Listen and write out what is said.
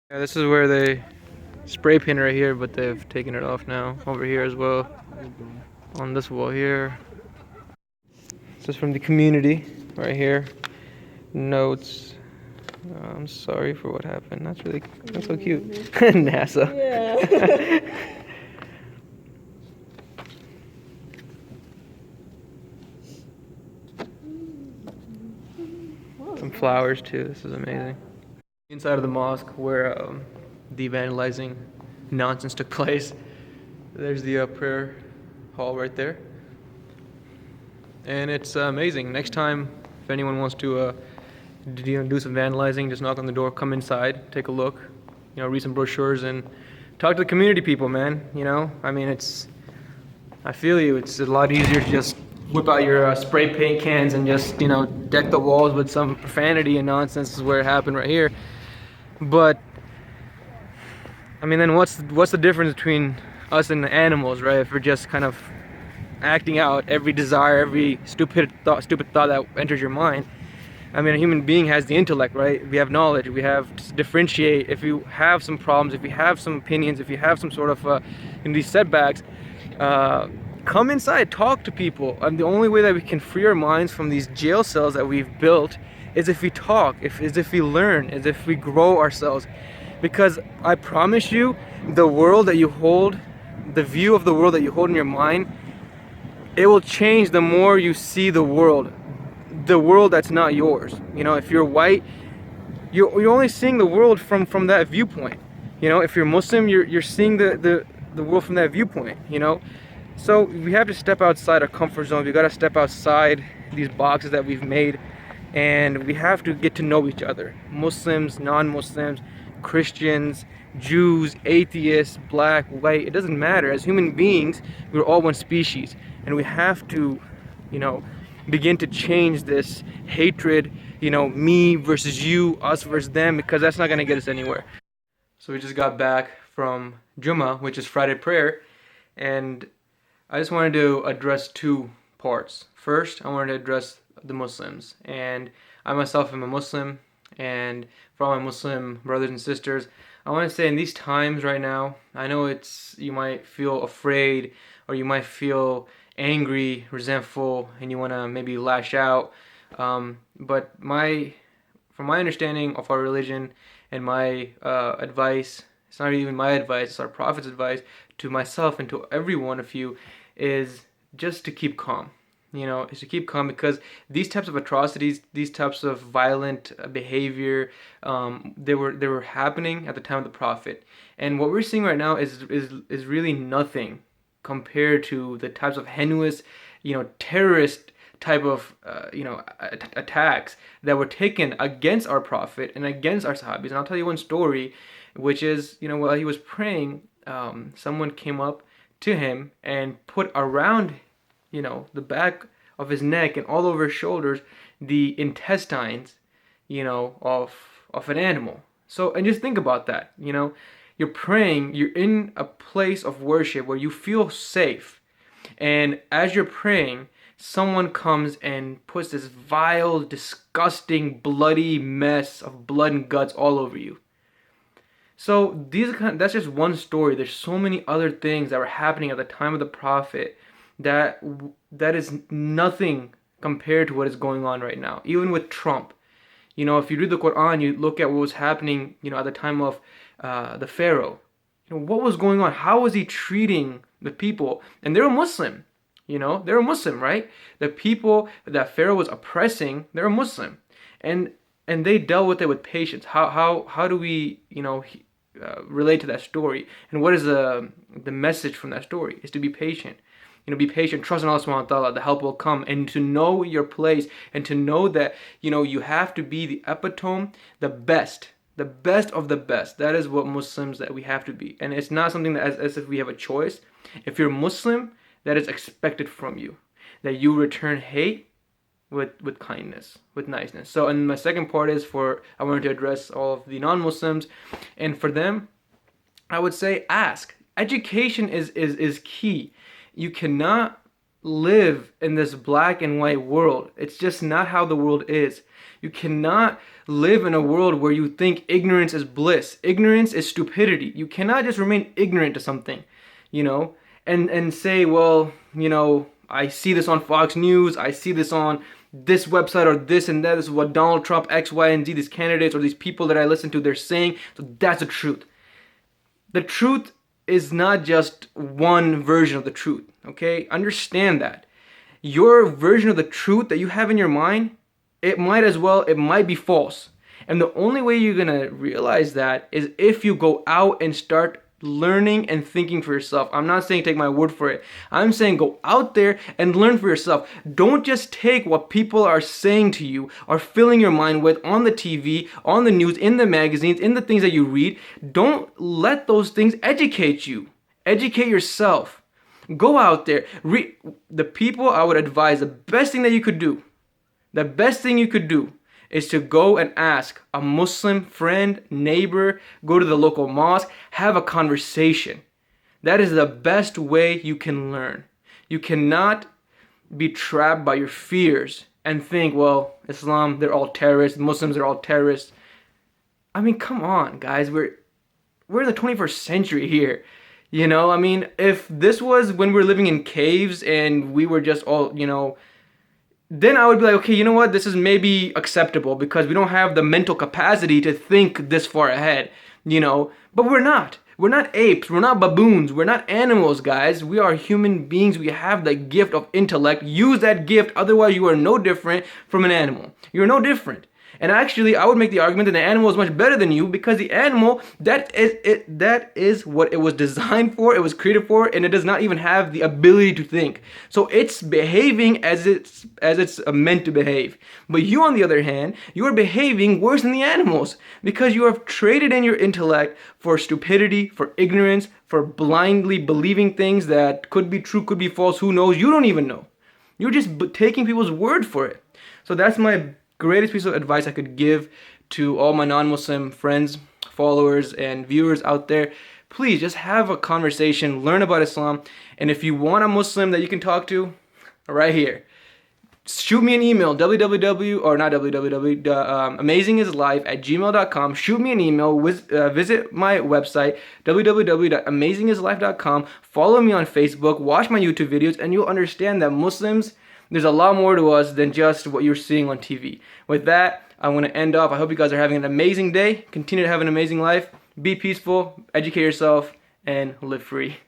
Yeah, this is where they spray paint right here, but they've taken it off now. Over here as well, on this wall here. This is from the community, right here. Notes. I'm sorry for what happened. That's so cute. NASA. Yeah. Some flowers too. This is amazing. Inside of the mosque where the vandalizing nonsense took place. There's the prayer hall right there. And it's amazing. Next time, if anyone wants to do some vandalizing, just knock on the door, come inside, take a look, read some brochures, and talk to the community people, man. I mean, I feel you. It's a lot easier to just whip out your spray paint cans and just, deck the walls with some profanity and nonsense. Is where it happened right here. But I mean, then what's the difference between us and the animals, right? If we're just kind of acting out every desire, every stupid thought that enters your mind. I mean, a human being has the intellect, right? We have knowledge. We have to differentiate. If you have some problems, if you have some opinions, if you have some sort of these setbacks, come inside, talk to people. And the only way that we can free our minds from these jail cells that we've built is if we talk, is if we learn, is if we grow ourselves. Because I promise you, the world that you hold, the view of the world that you hold in your mind, it will change the more you see the world that's not yours. If you're white, you're only seeing the world from that viewpoint. If you're Muslim, you're seeing the world from that viewpoint. So we have to step outside our comfort zone. We got to step outside these boxes that we've made, and we have to get to know each other. Muslims, non-Muslims, Christians, Jews, atheists, black, white, it doesn't matter. As human beings, we're all one species, and we have to, begin to change this hatred, me versus you, us versus them, because that's not going to get us anywhere. So we just got back from Jummah, which is Friday prayer, and I just wanted to address two parts. First, I wanted to address the Muslims, and I myself am a Muslim, and for all my Muslim brothers and sisters, I want to say in these times right now, I know you might feel afraid, or you might feel angry, resentful, and you want to maybe lash out. But from my understanding of our religion and my advice, it's not even my advice, it's our Prophet's advice to myself and to every one of you, is just to keep calm. Is to keep calm, because these types of atrocities, these types of violent behavior, they were happening at the time of the Prophet, and what we're seeing right now is really nothing compared to the types of heinous, terrorist type of attacks that were taken against our Prophet and against our Sahabis. And I'll tell you one story, which is, while he was praying, someone came up to him and put around the back of his neck and all over his shoulders the intestines, of an animal. So, and just think about that, you're praying, you're in a place of worship where you feel safe, and as you're praying, someone comes and puts this vile, disgusting, bloody mess of blood and guts all over you. So that's just one story. There's so many other things that were happening at the time of the Prophet that is nothing compared to what is going on right now. Even with Trump, if you read the Quran, you look at what was happening, at the time of the Pharaoh. What was going on? How was he treating the people? And they're a Muslim. They're a Muslim, right? The people that Pharaoh was oppressing, they're a Muslim, and they dealt with it with patience. How do we, relate to that story? And what is the message from that story? Is to be patient. Be patient, trust in Allah subhanahu wa ta'ala, the help will come, and to know your place, and to know that, you have to be the epitome, the best of the best. That is what Muslims, that we have to be. And it's not something that as if we have a choice. If you're Muslim, that is expected from you, that you return hate with kindness, with niceness. So, and my second part is I wanted to address all of the non-Muslims, and for them, I would say ask. Education is key. You cannot live in this black and white world. It's just not how the world is. You cannot live in a world where you think ignorance is bliss. Ignorance is stupidity. You cannot just remain ignorant to something, you know, and say, well, you know, I see this on Fox News, I see this on this website or this and that. This is what Donald Trump, X, Y, and Z, these candidates or these people that I listen to, they're saying. So that's the truth. The truth is not just one version of the truth, okay? Understand that. Your version of the truth that you have in your mind, it might be false. And the only way you're gonna realize that is if you go out and start learning and thinking for yourself. I'm not saying take my word for it. I'm saying go out there and learn for yourself. Don't just take what people are saying to you or filling your mind with on the TV, on the news, in the magazines, in the things that you read. Don't let those things educate you. Educate yourself. Go out there. The people I would advise, the best thing you could do is to go and ask a Muslim friend, neighbor, go to the local mosque, have a conversation. That is the best way you can learn. You cannot be trapped by your fears and think, well, Islam, they're all terrorists, Muslims are all terrorists. I mean, come on, guys, we're in the 21st century here. You know, I mean, if this was when we were living in caves and we were just all, you know, then I would be like, okay, you know what? This is maybe acceptable because we don't have the mental capacity to think this far ahead, you know? But we're not. We're not apes. We're not baboons. We're not animals, guys. We are human beings. We have the gift of intellect. Use that gift. Otherwise, you are no different from an animal. You're no different. And actually, I would make the argument that the animal is much better than you because the animal, that is what it was designed for, it was created for, and it does not even have the ability to think. So it's behaving as it's meant to behave. But you, on the other hand, you are behaving worse than the animals because you have traded in your intellect for stupidity, for ignorance, for blindly believing things that could be true, could be false, who knows? You don't even know. You're just taking people's word for it. So that's my greatest piece of advice I could give to all my non-Muslim friends, followers, and viewers out there. Please just have a conversation, learn about Islam, and if you want a Muslim that you can talk to, right here, shoot me an email, amazingislife@gmail.com. Shoot me an email, visit my website, www.amazingislife.com. Follow me on Facebook, watch my YouTube videos, and you'll understand that Muslims, there's a lot more to us than just what you're seeing on TV. With that, I want to end off. I hope you guys are having an amazing day. Continue to have an amazing life. Be peaceful, educate yourself, and live free.